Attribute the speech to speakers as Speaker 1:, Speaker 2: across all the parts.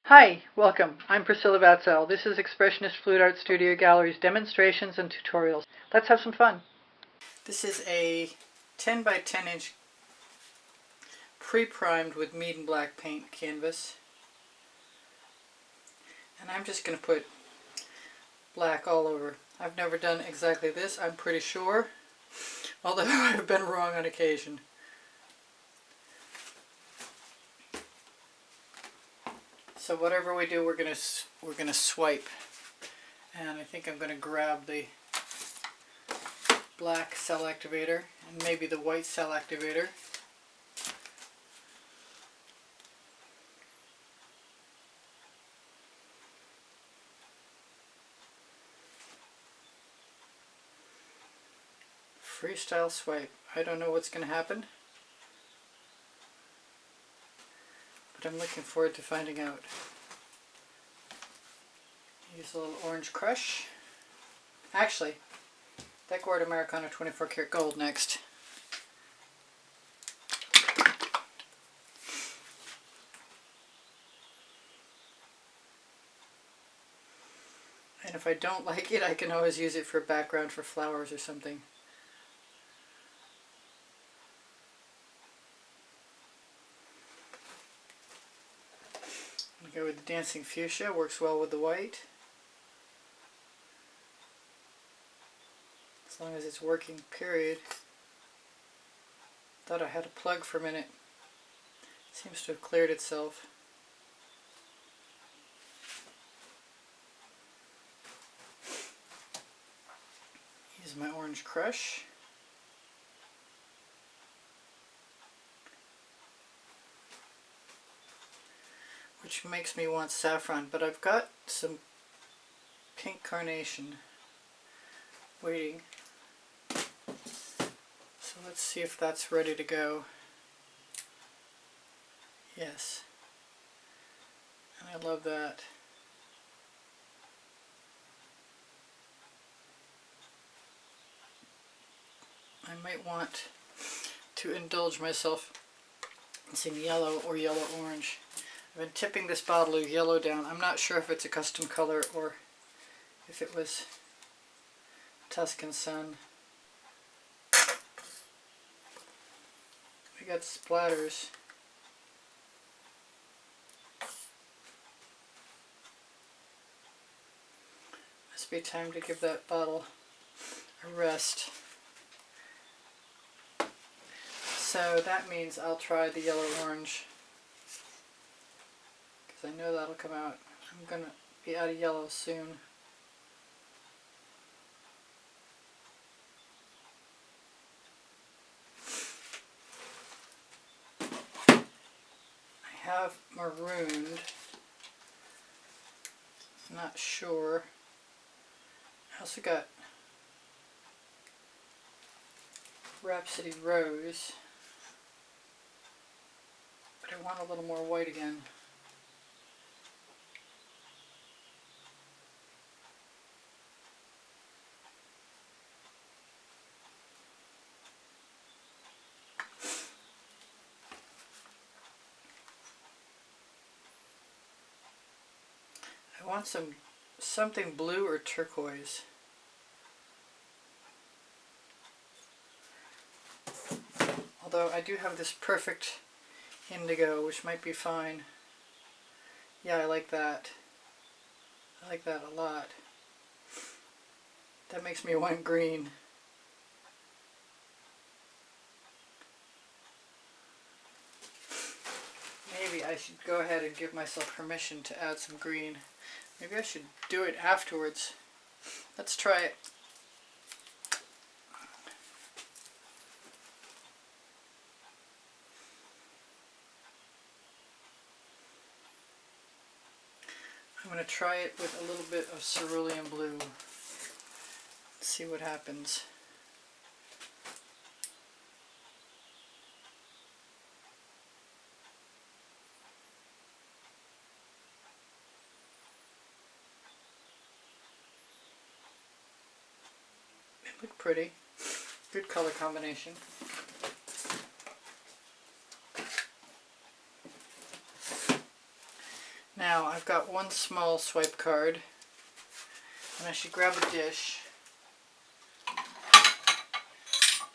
Speaker 1: Hi, welcome. I'm Priscilla Batzell. This is Expressionist Fluid Art Studio Gallery's demonstrations and tutorials. Let's have some fun. This is a 10 by 10 inch pre-primed with mead and black paint canvas. And I'm just going to put black all over. I've never done exactly this, I'm pretty sure, although I've been wrong on occasion. So whatever we do, we're gonna swipe, and I think I'm gonna grab the black cell activator and maybe the white cell activator. Freestyle swipe. I don't know what's gonna happen, but I'm looking forward to finding out. Use a little orange crush. Actually, Decor Americano 24 karat gold next. And if I don't like it, I can always use it for a background for flowers or something. I'm going to go with the Dancing Fuchsia, works well with the white. As long as it's working, period. Thought I had a plug for a minute. Seems to have cleared itself. Use my orange crush. Which makes me want saffron, but I've got some pink carnation waiting. So let's see if that's ready to go. Yes. And I love that. I might want to indulge myself in some yellow or yellow-orange. I've been tipping this bottle of yellow down. I'm not sure if it's a custom color or if it was Tuscan Sun. We got splatters. Must be time to give that bottle a rest. So that means I'll try the yellow-orange, because I know that'll come out. I'm going to be out of yellow soon. I have marooned, not sure. I also got Rhapsody Rose, but I want a little more white again. I want something blue or turquoise. Although I do have this perfect indigo, which might be fine. Yeah, I like that. I like that a lot. That makes me want green. Maybe I should go ahead and give myself permission to add some green. Maybe I should do it afterwards. Let's try it. I'm going to try it with a little bit of cerulean blue. See what happens. It looked pretty. Good color combination. Now I've got one small swipe card, and I should grab a dish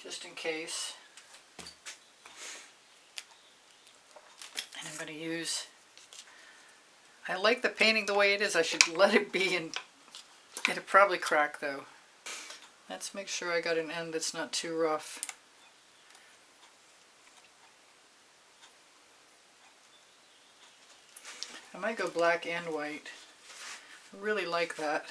Speaker 1: just in case. And I'm going to use, I like the painting the way it is. I should let it be, and it'll probably crack though. Let's make sure I got an end that's not too rough. I might go black and white. I really like that.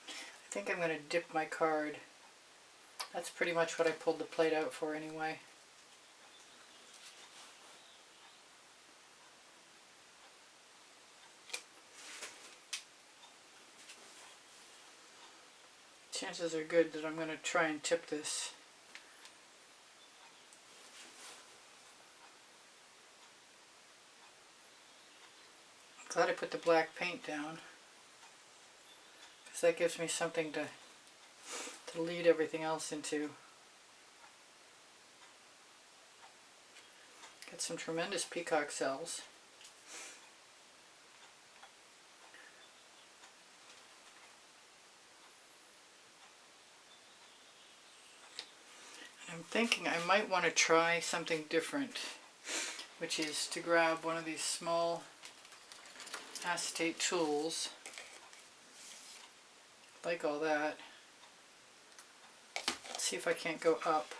Speaker 1: I think I'm going to dip my card. That's pretty much what I pulled the plate out for anyway. Chances are good that I'm going to try and tip this. I'm glad I put the black paint down, because that gives me something to lead everything else into. Got some tremendous peacock cells. I'm thinking I might want to try something different, which is to grab one of these small acetate tools, like all that. Let's see if I can't go up.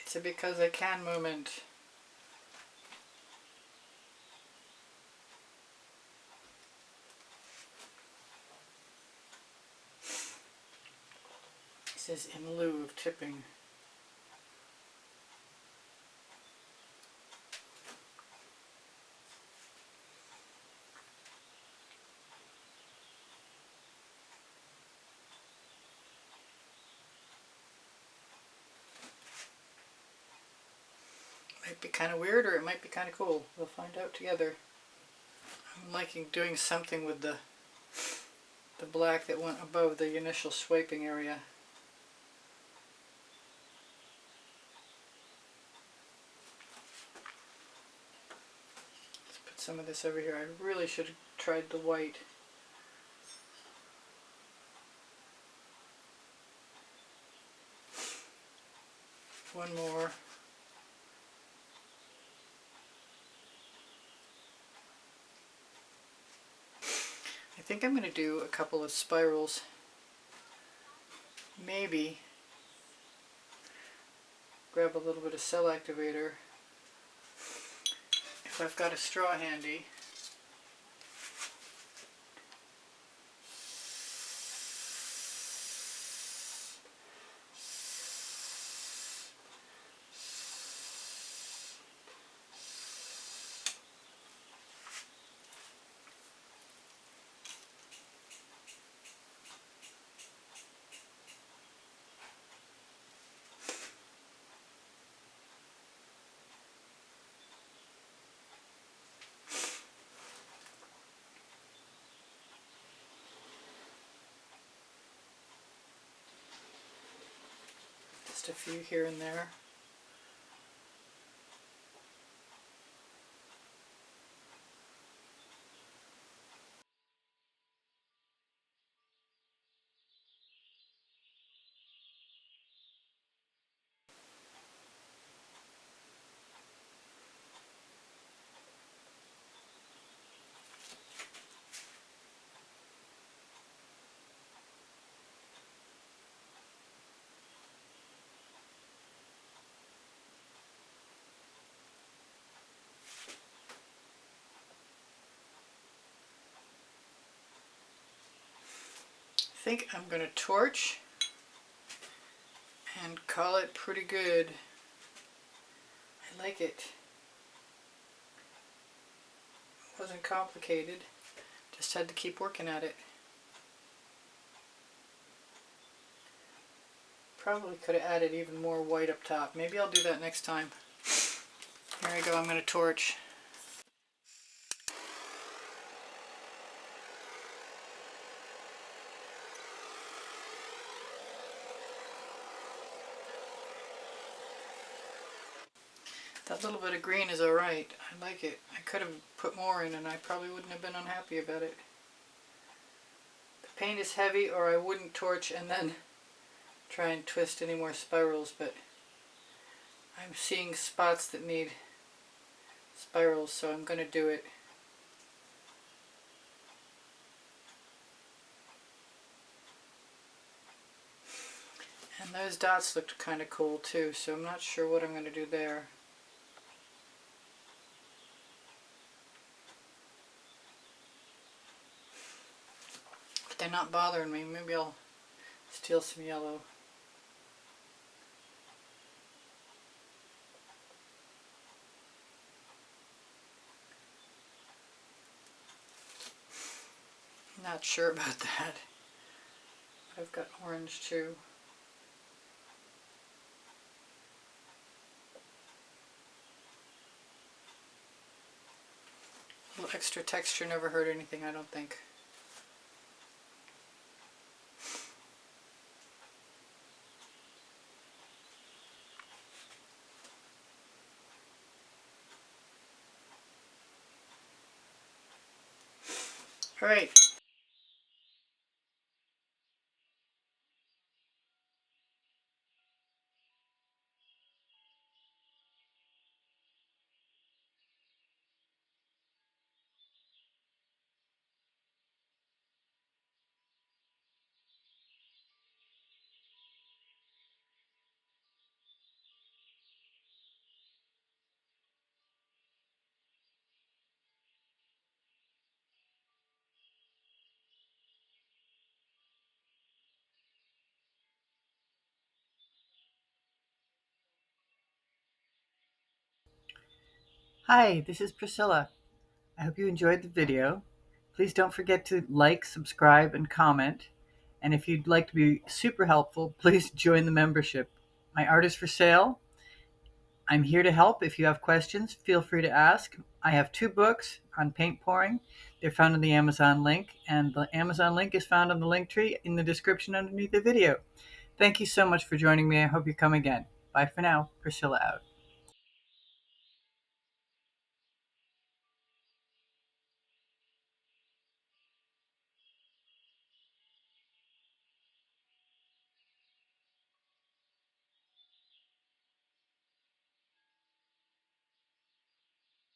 Speaker 1: It's a because I can moment. This is in lieu of tipping. Might be kind of weird, or it might be kind of cool. We'll find out together. I'm liking doing something with the black that went above the initial swiping area. Let's put some of this over here. I really should have tried the white. One more. I think I'm going to do a couple of spirals. Maybe grab a little bit of cell activator if I've got a straw handy. Just a few here and there. I think I'm going to torch and call it pretty good. I like it. It wasn't complicated, just had to keep working at it. probably could have added even more white up top. Maybe I'll do that next time. Here I go, I'm going to torch. That little bit of green is alright. I like it. I could have put more in and I probably wouldn't have been unhappy about it. The paint is heavy, or I wouldn't torch and then try and twist any more spirals, but I'm seeing spots that need spirals, so I'm going to do it. And those dots looked kind of cool too, so I'm not sure what I'm going to do there. But they're not bothering me. Maybe I'll steal some yellow. Not sure about that. I've got orange too. A little extra texture never hurt anything, I don't think. All right. Hi, this is Priscilla. I hope you enjoyed the video. Please don't forget to like, subscribe, and comment. And if you'd like to be super helpful, please join the membership. My art is for sale. I'm here to help. If you have questions, feel free to ask. I have 2 books on paint pouring. They're found in the Amazon link, and the Amazon link is found on the link tree in the description underneath the video. Thank you so much for joining me. I hope you come again. Bye for now. Priscilla out.